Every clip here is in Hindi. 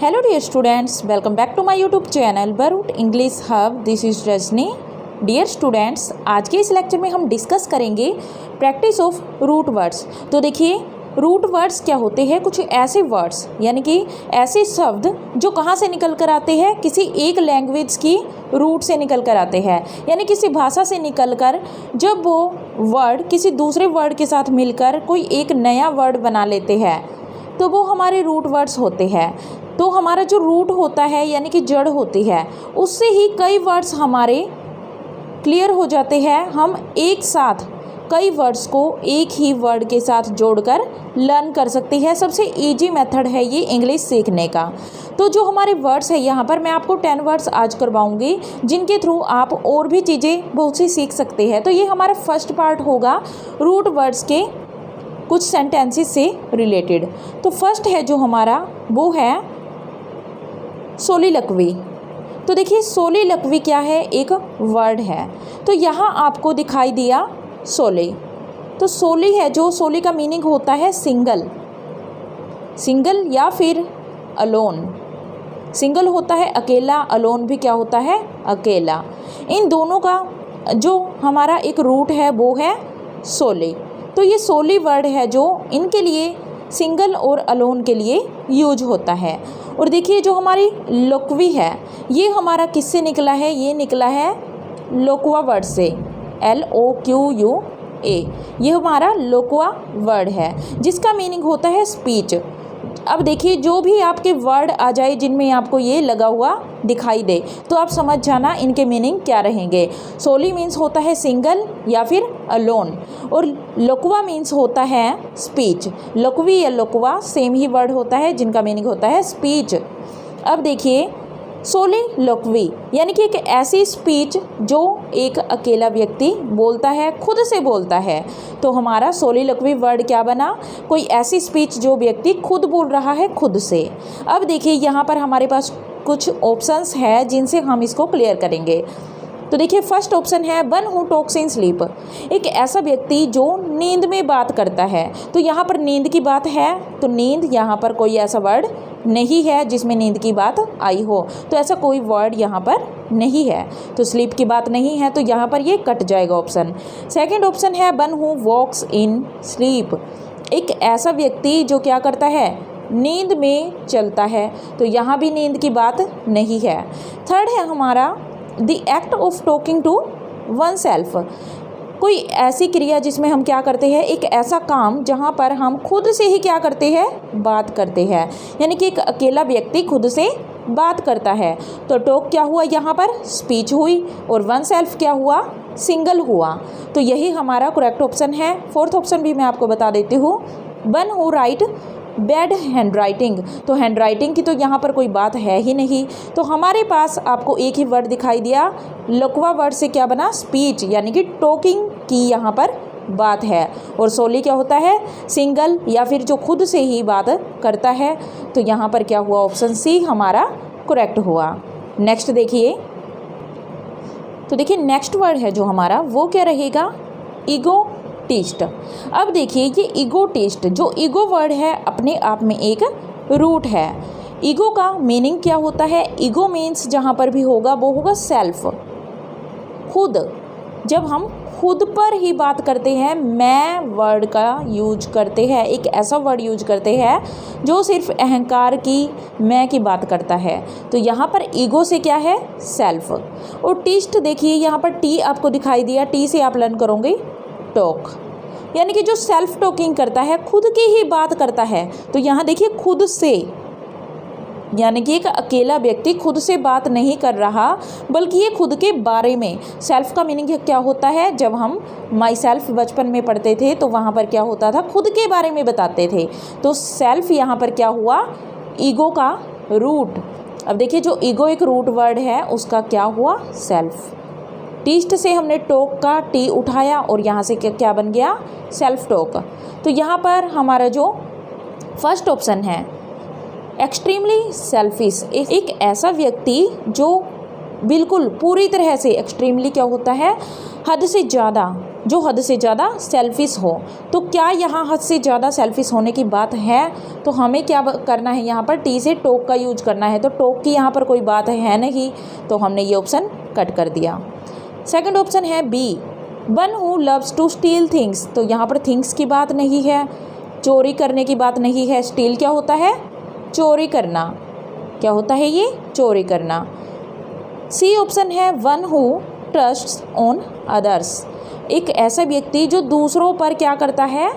Hello dear students, welcome back to my YouTube channel Baroot English Hub. This is Rajni. Dear students, आज के इस लेक्चर में हम डिस्कस करेंगे प्रैक्टिस ऑफ रूट वर्ड्स। तो देखिए, रूट वर्ड्स क्या होते हैं? कुछ ऐसे वर्ड्स यानी कि ऐसे शब्द जो कहाँ से निकल कर आते हैं, किसी एक लैंग्वेज की रूट से निकल कर आते हैं, यानी किसी भाषा से निकल कर जब वो वर्ड किसी दूसरे वर्ड के साथ मिलकर कोई एक नया वर्ड बना लेते हैं तो वो हमारे रूट वर्ड्स होते हैं। तो हमारा जो रूट होता है यानी कि जड़ होती है, उससे ही कई वर्ड्स हमारे क्लियर हो जाते हैं। हम एक साथ कई वर्ड्स को एक ही वर्ड के साथ जोड़कर लर्न कर सकते हैं। सबसे इजी मेथड है ये इंग्लिश सीखने का। तो जो हमारे वर्ड्स है, यहाँ पर मैं आपको 10 वर्ड्स आज करवाऊंगी जिनके थ्रू आप और भी चीज़ें बहुत सी सीख सकते हैं। तो ये हमारा फर्स्ट पार्ट होगा रूट वर्ड्स के कुछ सेंटेंसेस से रिलेटेड। तो फर्स्ट है जो हमारा वो है सोलीलकवी। तो देखिए, सोलीलकवी क्या है? एक वर्ड है। तो यहाँ आपको दिखाई दिया सोली। तो सोली है जो सोली का मीनिंग होता है सिंगल, सिंगल या फिर अलोन। सिंगल होता है अकेला, अलोन भी क्या होता है? अकेला। इन दोनों का जो हमारा एक रूट है वो है सोली। तो ये सोली वर्ड है जो इनके लिए सिंगल और अलोन के लिए यूज होता है। और देखिए, जो हमारी लोक्वी है ये हमारा किससे निकला है? ये निकला है लोक्वा वर्ड से, LOQUA। ये हमारा लोक्वा वर्ड है जिसका मीनिंग होता है स्पीच। अब देखिए, जो भी आपके वर्ड आ जाए जिनमें आपको ये लगा हुआ दिखाई दे तो आप समझ जाना इनके मीनिंग क्या रहेंगे। सोली मीन्स होता है सिंगल या फिर अलोन, और लोक्वा मीन्स होता है स्पीच। लोक्वी या लोक्वा सेम ही वर्ड होता है जिनका मीनिंग होता है स्पीच। अब देखिए, सोलीलकवी यानी कि एक ऐसी स्पीच जो एक अकेला व्यक्ति बोलता है, खुद से बोलता है। तो हमारा सोलीलकवी वर्ड क्या बना? कोई ऐसी स्पीच जो व्यक्ति खुद बोल रहा है खुद से। अब देखिए, यहाँ पर हमारे पास कुछ ऑप्शंस है जिनसे हम इसको क्लियर करेंगे। तो देखिए, फर्स्ट ऑप्शन है one who talks in sleep. एक ऐसा व्यक्ति जो नींद में बात करता है। तो यहाँ पर नींद की बात है, तो नींद यहाँ पर कोई ऐसा वर्ड नहीं है जिसमें नींद की बात आई हो। तो ऐसा कोई वर्ड यहाँ पर नहीं है। तो स्लीप की बात नहीं है, तो यहाँ पर ये कट जाएगा ऑप्शन। सेकंड ऑप्शन है one who walks in sleep. एक ऐसा व्यक्ति जो क्या करता है? नींद में चलता है। तो यहाँ भी नींद की बात नहीं है। थर्ड है हमारा the act of talking to oneself. कोई ऐसी क्रिया जिसमें हम क्या करते हैं? एक ऐसा काम जहाँ पर हम खुद से ही क्या करते हैं? बात करते हैं, यानी कि एक अकेला व्यक्ति खुद से बात करता है। तो टॉक क्या हुआ? यहाँ पर स्पीच हुई, और वन सेल्फ क्या हुआ? सिंगल हुआ। तो यही हमारा करेक्ट ऑप्शन है। फोर्थ ऑप्शन भी मैं आपको बता देती हूँ, one who right bad hand writing. तो हैंड राइटिंग की तो यहाँ पर कोई बात है ही नहीं। तो हमारे पास आपको एक ही वर्ड दिखाई दिया, लोक्वा वर्ड से क्या बना? स्पीच, यानी कि टॉकिंग की यहाँ पर बात है। और सोली क्या होता है? सिंगल या फिर जो खुद से ही बात करता है। तो यहाँ पर क्या हुआ? ऑप्शन सी हमारा करेक्ट हुआ। नेक्स्ट देखिए, तो देखिए नेक्स्ट वर्ड है जो हमारा वो क्या रहेगा? ईगोटिस्ट। अब देखिए, ये ईगोटिस्ट जो ईगो वर्ड है अपने आप में एक रूट है। ईगो का मीनिंग क्या होता है? ईगो मीन्स जहाँ पर भी होगा वो होगा सेल्फ, खुद। जब हम खुद पर ही बात करते हैं, मैं वर्ड का यूज करते हैं, एक ऐसा वर्ड यूज करते हैं जो सिर्फ अहंकार की, मैं की बात करता है। तो यहाँ पर ईगो से क्या है? सेल्फ। और टिस्ट देखिए, यहाँ पर टी आपको दिखाई दिया, टी से आप लर्न करोगे टॉक, यानी कि जो सेल्फ टॉकिंग करता है, खुद की ही बात करता है। तो यहाँ देखिए, खुद से, यानी कि एक अकेला व्यक्ति खुद से बात नहीं कर रहा बल्कि ये खुद के बारे में। सेल्फ का मीनिंग क्या होता है? जब हम माई सेल्फ बचपन में पढ़ते थे तो वहाँ पर क्या होता था? खुद के बारे में बताते थे। तो सेल्फ यहाँ पर क्या हुआ? ईगो का रूट। अब देखिए, जो ईगो एक रूट वर्ड है उसका क्या हुआ? सेल्फ। टीस्ट से हमने टॉक का टी उठाया और यहाँ से क्या बन गया? Self talk. तो यहाँ पर हमारा जो फर्स्ट ऑप्शन है एक्सट्रीमली सेल्फिश, एक ऐसा व्यक्ति जो बिल्कुल पूरी तरह से, एक्सट्रीमली क्या होता है, हद से ज़्यादा, जो हद से ज़्यादा सेल्फिश हो। तो क्या यहाँ हद से ज़्यादा सेल्फिश होने की बात है? तो हमें क्या करना है, यहाँ पर टी से टॉक का यूज करना है। तो टॉक की यहाँ पर कोई बात है नहीं, तो हमने ये ऑप्शन कट कर दिया। सेकंड ऑप्शन है B, one who loves to steal things. तो यहाँ पर थिंग्स की बात नहीं है, चोरी करने की बात नहीं है। स्टील क्या होता है, चोरी करना। क्या होता है ये, चोरी करना। सी ऑप्शन है one who trusts on others, एक ऐसा व्यक्ति जो दूसरों पर क्या करता है,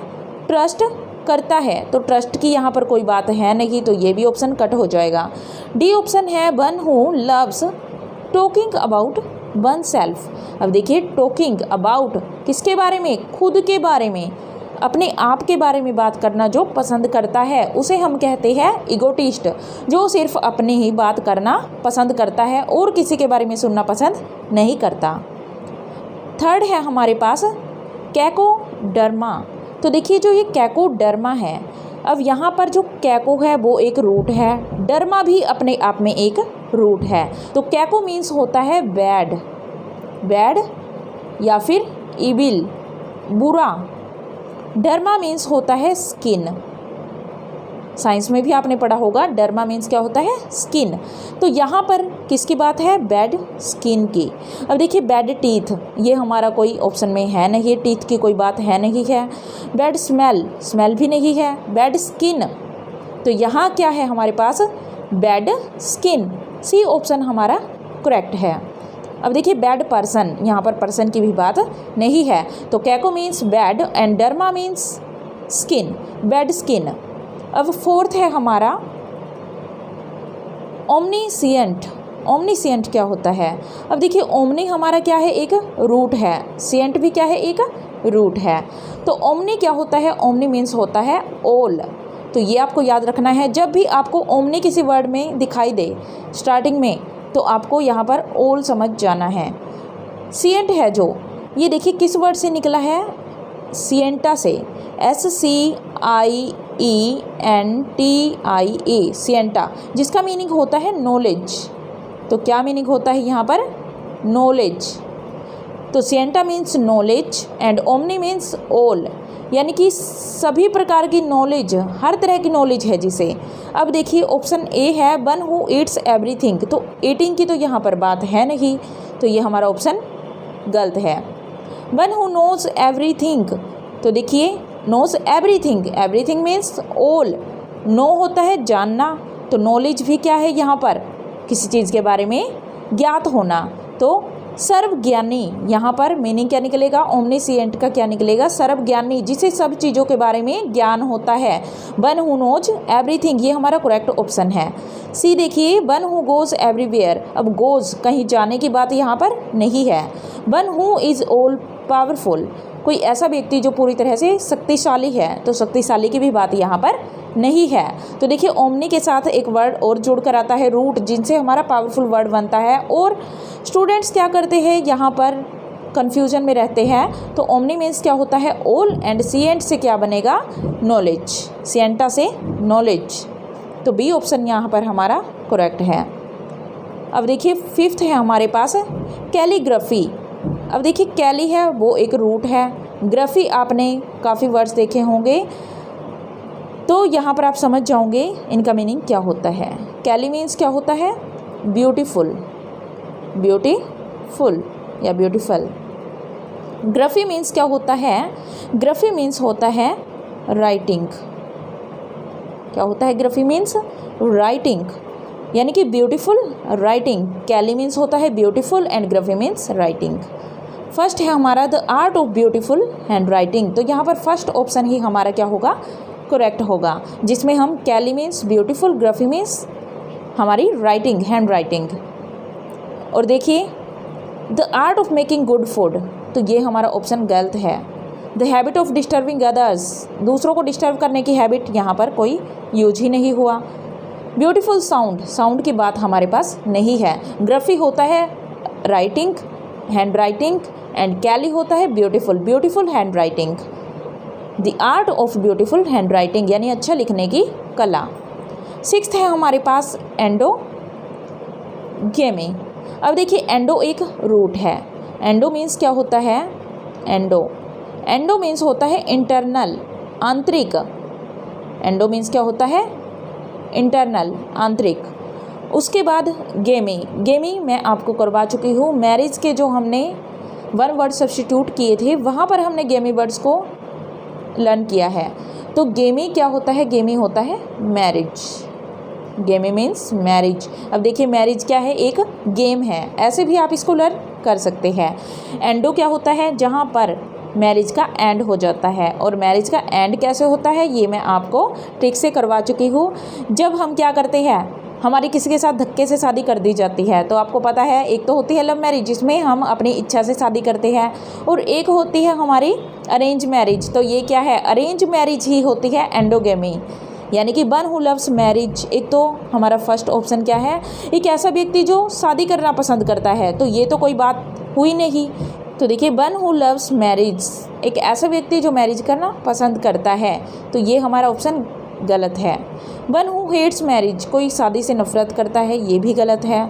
ट्रस्ट करता है। तो ट्रस्ट की यहाँ पर कोई बात है नहीं, तो ये भी ऑप्शन कट हो जाएगा। डी ऑप्शन है one who loves talking about one self. अब देखिए टॉकिंग अबाउट किसके बारे में, खुद के बारे में, अपने आप के बारे में बात करना जो पसंद करता है उसे हम कहते हैं इगोटिस्ट, जो सिर्फ अपनी ही बात करना पसंद करता है और किसी के बारे में सुनना पसंद नहीं करता। थर्ड है हमारे पास कैकोडर्मा। तो देखिए जो ये कैकोडर्मा है, अब यहाँ पर जो कैको है वो एक रूट है, डर्मा भी अपने आप में एक रूट है। तो कैको मीन्स होता है बैड, बैड या फिर इविल, बुरा। डर्मा मीन्स होता है स्किन, साइंस में भी आपने पढ़ा होगा, डर्मा मीन्स क्या होता है, स्किन। तो यहाँ पर किसकी बात है, बैड स्किन की। अब देखिए बैड टीथ, ये हमारा कोई ऑप्शन में है नहीं, टीथ की कोई बात है नहीं है। बैड स्मेल, स्मेल भी नहीं है। बैड स्किन, तो यहाँ क्या है हमारे पास, बैड स्किन। सी ऑप्शन हमारा करेक्ट है। अब देखिए बैड पर्सन, यहाँ पर पर्सन की भी बात नहीं है। तो caco means bad and derma means skin, bad skin. अब फोर्थ है हमारा ओमनीसिएंट। ओमनीसिएंट क्या होता है, अब देखिए ओमनी हमारा क्या है, एक रूट है, सिएंट भी क्या है, एक रूट है। तो ओमनी क्या होता है, ओमनी मीन्स होता है ऑल। तो ये आपको याद रखना है, जब भी आपको ओमनी किसी वर्ड में दिखाई दे स्टार्टिंग में, तो आपको यहाँ पर ऑल समझ जाना है। सिएंट है जो, ये देखिए किस वर्ड से निकला है, सिएंटा से, SCIENTIA, सिएंटा, जिसका मीनिंग होता है नॉलेज। तो क्या मीनिंग होता है यहाँ पर, नॉलेज। तो scientia means knowledge and omni means all, यानी कि सभी प्रकार की नॉलेज, हर तरह की नॉलेज है जिसे। अब देखिए ऑप्शन ए है वन हु ईट्स एवरीथिंग। तो ईटिंग की तो यहाँ पर बात है नहीं, तो ये हमारा ऑप्शन गलत है। वन हु नोज एवरीथिंग, तो देखिए knows everything, everything means all. Know होता है जानना, तो नॉलेज भी क्या है यहाँ पर, किसी चीज़ के बारे में ज्ञात होना। तो सर्वज्ञानी, यहाँ पर मीनिंग क्या निकलेगा, ओमनीसिएंट का क्या निकलेगा, सर्वज्ञानी, जिसे सब चीज़ों के बारे में ज्ञान होता है। वन हु नोज एवरीथिंग, ये हमारा करेक्ट ऑप्शन है। सी देखिए वन हु गोज एवरीवेयर। अब गोज कहीं जाने की बात यहाँ पर नहीं है। One who is all powerful, कोई ऐसा व्यक्ति जो पूरी तरह से शक्तिशाली है, तो शक्तिशाली की भी बात यहाँ पर नहीं है। तो देखिए ओमनी के साथ एक वर्ड और जोड़कर आता है रूट, जिनसे हमारा पावरफुल वर्ड बनता है। और स्टूडेंट्स क्या करते हैं, यहाँ पर कन्फ्यूजन में रहते हैं। तो ओमनी मीन्स क्या होता है, ऑल, एंड सिएंट से क्या बनेगा, नॉलेज, सिएंटा से नॉलेज। तो बी ऑप्शन यहाँ पर हमारा करेक्ट है। अब देखिए फिफ्थ है हमारे पास कैलीग्राफी। अब देखिए कैली है वो एक रूट है, ग्राफी आपने काफ़ी वर्ड्स देखे होंगे, तो यहाँ पर आप समझ जाओगे इनका मीनिंग क्या होता है। कैली मीन्स क्या होता है, ब्यूटीफुल, ब्यूटीफुल या ब्यूटीफुल। ग्राफी मीन्स क्या होता है, ग्राफी मीन्स होता है राइटिंग। क्या होता है, ग्राफी मीन्स राइटिंग, यानी कि ब्यूटीफुल राइटिंग। कैली मीन्स होता है beautiful and graphy means writing. First है हमारा the art of beautiful hand writing. तो यहाँ पर फर्स्ट ऑप्शन ही हमारा क्या होगा, करेक्ट होगा, जिसमें हम कैली मीन्स ब्यूटीफुल, ग्राफी मीन्स हमारी राइटिंग, हैंड राइटिंग। और देखिए the art of making good food, तो ये हमारा ऑप्शन गलत है। The habit of disturbing others, दूसरों को डिस्टर्ब करने की हैबिट, यहाँ पर कोई यूज ही नहीं हुआ। ब्यूटीफुल साउंड, साउंड की बात हमारे पास नहीं है। ग्राफी होता है राइटिंग, हैंड राइटिंग, एंड कैली होता है beautiful, beautiful hand writing. The art of beautiful hand writing यानी अच्छा लिखने की कला। सिक्स्थ है हमारे पास एंडोगेमी। अब देखिए एंडो एक रूट है। एंडो मीन्स क्या होता है? एंडो मीन्स होता है इंटरनल, आंतरिक। एंडो मीन्स क्या होता है? इंटरनल, आंतरिक। उसके बाद गेमी मैं आपको करवा चुकी हूँ। मैरिज के जो हमने 1 वर्ड सब्स्टिट्यूट किए थे वहाँ पर हमने गेमी वर्ड्स को लर्न किया है। तो गेमी क्या होता है? गेमी होता है मैरिज। गेमी मीन्स मैरिज। अब देखिए मैरिज क्या है? एक गेम है, ऐसे भी आप इसको लर्न कर सकते हैं। एंडो क्या होता है? जहाँ पर मैरिज का एंड हो जाता है। और मैरिज का एंड कैसे होता है ये मैं आपको ट्रिक से करवा चुकी हूँ। जब हम क्या करते हैं, हमारी किसी के साथ धक्के से शादी कर दी जाती है, तो आपको पता है एक तो होती है लव मैरिज जिसमें हम अपनी इच्छा से शादी करते हैं, और एक होती है हमारी अरेंज मैरिज। तो ये क्या है? अरेंज मैरिज ही होती है एंडोगेमी, यानी कि वन हु लव्स मैरिज। एक तो हमारा फर्स्ट ऑप्शन क्या है? एक ऐसा व्यक्ति जो शादी करना पसंद करता है। तो ये तो कोई बात हुई नहीं। तो देखिए वन हु लव्स मैरिज, एक ऐसा व्यक्ति जो मैरिज करना पसंद करता है, तो ये हमारा ऑप्शन गलत है। वन हु हेट्स मैरिज, कोई शादी से नफरत करता है, ये भी गलत है।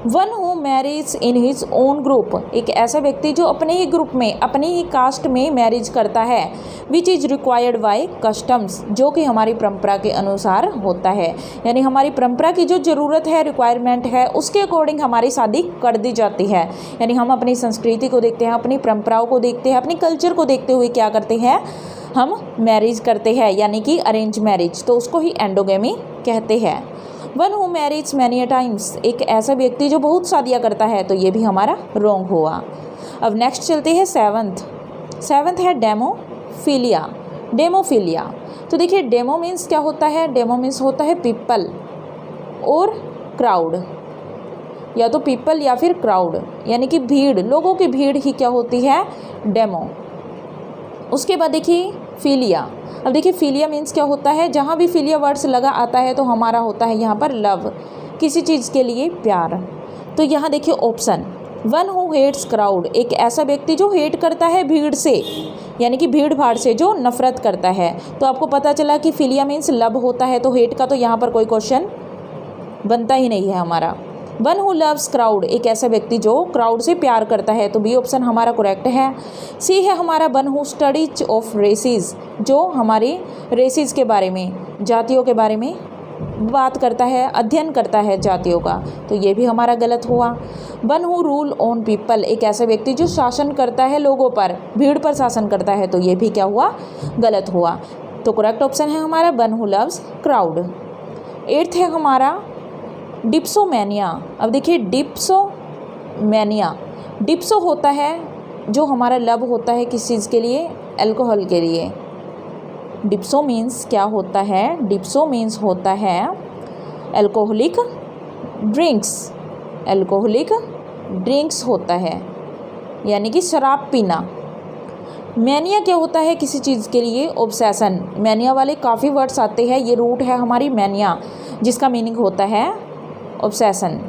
One who marriage in his own group, एक ऐसा व्यक्ति जो अपने ही ग्रुप में, अपनी ही कास्ट में मैरिज करता है। Which is required by customs, जो कि हमारी परंपरा के अनुसार होता है, यानी हमारी परंपरा की जो ज़रूरत है, रिक्वायरमेंट है, उसके अकॉर्डिंग हमारी शादी कर दी जाती है। यानी हम अपनी संस्कृति को देखते हैं, अपनी परंपराओं को देखते हैं, अपनी कल्चर को देखते हुए क्या करते हैं, हम मैरिज करते हैं, यानी कि अरेंज मैरिज। तो उसको ही एंडोगेमी कहते हैं। One who marriage many times, एक ऐसा व्यक्ति जो बहुत शादियाँ करता है, तो ये भी हमारा रॉन्ग हुआ। अब नेक्स्ट चलते हैं सेवंथ है डेमोफिलिया। डेमोफिलिया, तो देखिए डेमो मीन्स क्या होता है? डेमो मीन्स होता है पीपल और क्राउड, या तो पीपल या फिर क्राउड, यानी कि भीड़, लोगों की भीड़ ही क्या होती है? डेमो। उसके बाद देखिए फिलिया। अब देखिए फिलिया मीन्स क्या होता है? जहाँ भी फिलिया वर्ड्स लगा आता है तो हमारा होता है यहाँ पर लव, किसी चीज़ के लिए प्यार। तो यहाँ देखिए option one who hates crowd, एक ऐसा व्यक्ति जो हेट करता है भीड़ से, यानी कि भीड़ भाड़ से जो नफरत करता है। तो आपको पता चला कि फिलिया मीन्स लव होता है, तो हेट का तो यहाँ पर कोई क्वेश्चन बनता ही नहीं है हमारा। वन हु लव्स क्राउड, एक ऐसा व्यक्ति जो क्राउड से प्यार करता है, तो बी ऑप्शन हमारा करेक्ट है। सी है हमारा one who studies of races, जो हमारी रेसिस के बारे में, जातियों के बारे में बात करता है, अध्ययन करता है जातियों का, तो ये भी हमारा गलत हुआ। One who rule on people, एक ऐसा व्यक्ति जो शासन करता है लोगों पर, भीड़ पर शासन करता है, तो ये भी क्या हुआ? गलत हुआ। तो करेक्ट ऑप्शन है हमारा one who loves crowd. 8th है हमारा डिप्सोमैनिया। अब देखिए डिप्सोमैनिया, डिप्सो होता है जो हमारा लव होता है किस चीज़ के लिए? अल्कोहल के लिए। डिप्सो मीन्स क्या होता है? डिप्सो मीन्स होता है अल्कोहलिक ड्रिंक्स। अल्कोहलिक ड्रिंक्स होता है, यानी कि शराब पीना। मैनिया क्या होता है? किसी चीज़ के लिए ऑब्सेशन। मैनिया वाले काफ़ी वर्ड्स आते हैं, ये रूट है हमारी मैनिया, जिसका मीनिंग होता है ऑब्सेशन,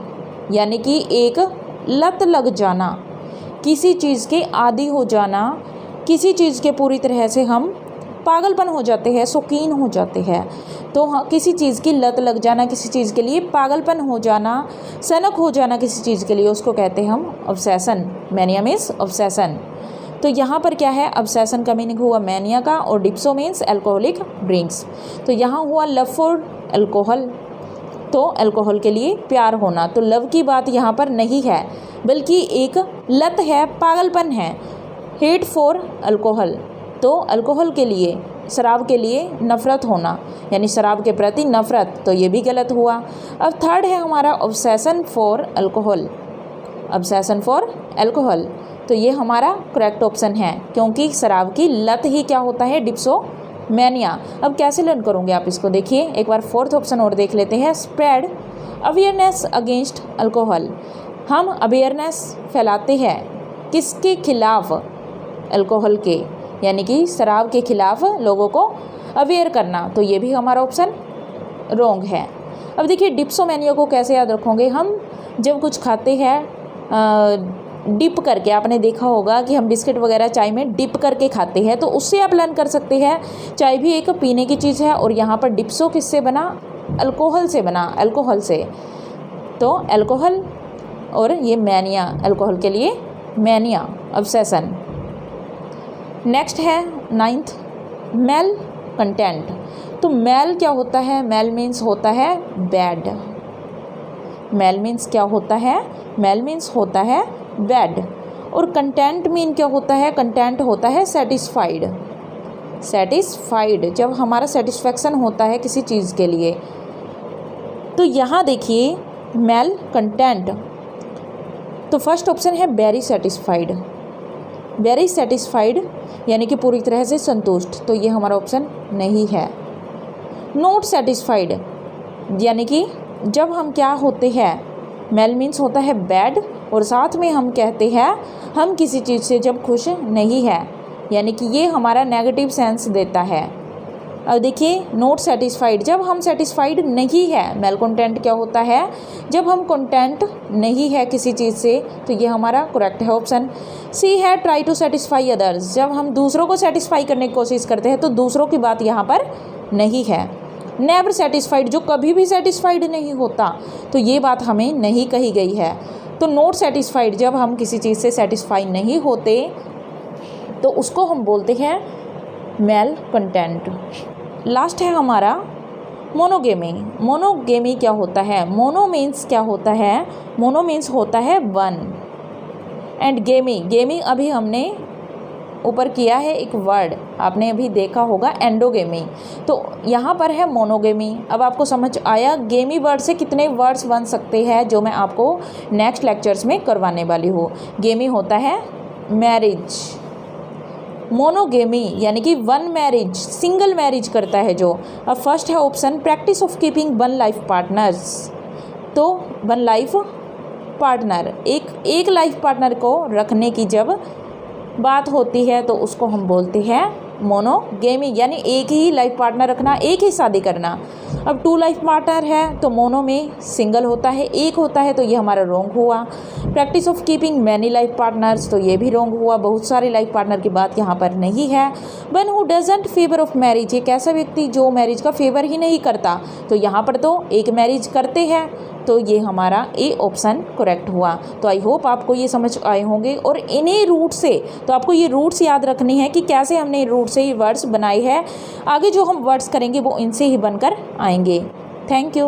यानी कि एक लत लग जाना, किसी चीज़ के आदी हो जाना, किसी चीज़ के पूरी तरह से हम पागलपन हो जाते हैं, शौकीन हो जाते हैं। तो हाँ, किसी चीज़ की लत लग जाना, किसी चीज़ के लिए पागलपन हो जाना, सनक हो जाना किसी चीज़ के लिए, उसको कहते हैं हम ऑब्सेशन। Mania means obsession. तो यहाँ पर क्या है? ऑब्सेशन का मीनिंग हुआ मैनिया का, और डिप्सो मीन्स अल्कोहलिक ड्रिंक्स। तो यहाँ हुआ लव फॉर अल्कोहल, तो अल्कोहल के लिए प्यार होना। तो लव की बात यहाँ पर नहीं है, बल्कि एक लत है, पागलपन है। हेट फॉर अल्कोहल, तो अल्कोहल के लिए, शराब के लिए नफ़रत होना, यानी शराब के प्रति नफ़रत, तो ये भी गलत हुआ। अब 3rd है हमारा obsession for alcohol. Obsession for alcohol, तो ये हमारा करेक्ट ऑप्शन है, क्योंकि शराब की लत ही क्या होता है? डिप्सोमैनिया। अब कैसे लर्न करोगे आप इसको? देखिए एक बार 4th ऑप्शन और देख लेते हैं। स्प्रेड अवेयरनेस अगेंस्ट अल्कोहल, हम अवेयरनेस फैलाते हैं किसके खिलाफ? अल्कोहल के, यानी कि शराब के खिलाफ लोगों को अवेयर करना, तो ये भी हमारा ऑप्शन रॉन्ग है। अब देखिए डिप्सोमैनिया को कैसे याद रखोगे? हम जब कुछ खाते हैं डिप करके, आपने देखा होगा कि हम बिस्किट वगैरह चाय में डिप करके खाते हैं, तो उससे आप लर्न कर सकते हैं। चाय भी एक पीने की चीज़ है, और यहाँ पर डिप्सो किससे बना? अल्कोहल से बना, अल्कोहल से। तो अल्कोहल और ये मैनिया, अल्कोहल के लिए मैनिया, ऑब्सेशन। नेक्स्ट है 9th, मेल कंटेंट। तो मेल क्या होता है? मेल मीन्स होता है बैड। मेल मीन्स क्या होता है? मेल मीन्स होता है बैड। और कंटेंट मीन क्या होता है? कंटेंट होता है सेटिस्फाइड। सेटिस्फाइड, जब हमारा सेटिस्फेक्शन होता है किसी चीज़ के लिए। तो यहाँ देखिए मेल कंटेंट, तो फर्स्ट ऑप्शन है वेरी सेटिस्फाइड। वेरी सेटिस्फाइड यानी कि पूरी तरह से संतुष्ट, तो ये हमारा ऑप्शन नहीं है। नॉट सेटिस्फाइड यानी कि जब हम क्या होते हैं, मेल मीन्स होता है बैड, और साथ में हम कहते हैं हम किसी चीज़ से जब खुश नहीं है, यानी कि ये हमारा नेगेटिव सेंस देता है। अब देखिए नॉट सेटिस्फाइड, जब हम सेटिस्फाइड नहीं है। मेल कंटेंट क्या होता है? जब हम कंटेंट नहीं है किसी चीज़ से, तो ये हमारा करेक्ट है ऑप्शन सी है, ट्राई टू सेटिस्फाई अदर्स। जब हम दूसरों को सेटिस्फाई करने की कोशिश करते हैं तो दूसरों की बात यहाँ पर नहीं है। नेवर सेटिस्फाइड, जो कभी भी सेटिस्फाइड नहीं होता, तो ये बात हमें नहीं कही गई है। तो नॉट सेटिस्फाइड, जब हम किसी चीज़ से सेटिस्फाई नहीं होते तो उसको हम बोलते हैं मेल कंटेंट। लास्ट है हमारा मोनोगेमी। मोनोगेमी क्या होता है? मोनो मीन्स क्या होता है? मोनो मीन्स होता है वन, एंड गेमी, गेमी अभी हमने ऊपर किया है एक वर्ड, आपने अभी देखा होगा एंडोगेमी। तो यहाँ पर है मोनोगेमी। अब आपको समझ आया गेमी वर्ड से कितने वर्ड्स बन सकते हैं, जो मैं आपको नेक्स्ट लेक्चर्स में करवाने वाली हूँ। गेमी होता है मैरिज, मोनोगेमी यानी कि वन मैरिज, सिंगल मैरिज करता है जो। अब फर्स्ट है option practice of keeping one life partners. तो वन लाइफ पार्टनर, एक लाइफ पार्टनर को रखने की जब बात होती है तो उसको हम बोलते हैं मोनोगेमी, यानी एक ही लाइफ पार्टनर रखना, एक ही शादी करना। अब 2 लाइफ पार्टनर है तो मोनो में सिंगल होता है, एक होता है, तो ये हमारा रॉन्ग हुआ। Practice of keeping many life partners, तो ये भी रॉन्ग हुआ, बहुत सारे लाइफ पार्टनर की बात यहाँ पर नहीं है। One who doesn't favour of marriage, एक ऐसा व्यक्ति जो मैरिज का फेवर ही नहीं करता, तो यहाँ पर तो एक मैरिज करते हैं, तो ये हमारा ए ऑप्शन करेक्ट हुआ। तो आई होप आपको ये समझ आए होंगे, और इन्हीं रूट से, तो आपको ये रूट्स याद रखनी है कि कैसे हमने रूट से ये वर्ड्स बनाए हैं। आगे जो हम वर्ड्स करेंगे वो इनसे ही बनकर आएंगे। Thank you.